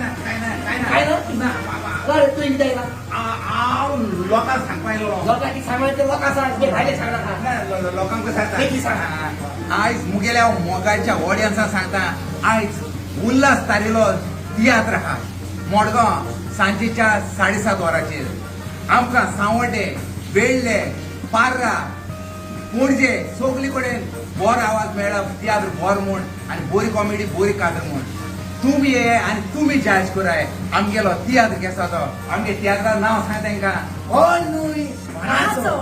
काय ना तू इंडिया लोकांना सांगपायलो लोकांनी सांगायचं लोकांचा भाले सांगणार लोकांक किती सांगता आयज मुगेल्या मोगाच्या ऑडियन्साक सांगता आयज उल्हास तारिलो तियात्र आहा मडगांव सांजेच्या 7:30 वरांचेर आमकां सांवड्डे बेळ्ळे पार्रा पणजे सगली कडेन बरो आवाज मेळ्ळा तियात्र बरो म्हूण आनी बरी कॉमेडी बरी कादर म्हूण तुम्ही ये आनी तुम्ही जज कराय आमगेलो तियात्र केसा तो आमगे तियात्राचें नांव सांग तांकां हो न्हय म्हणाचो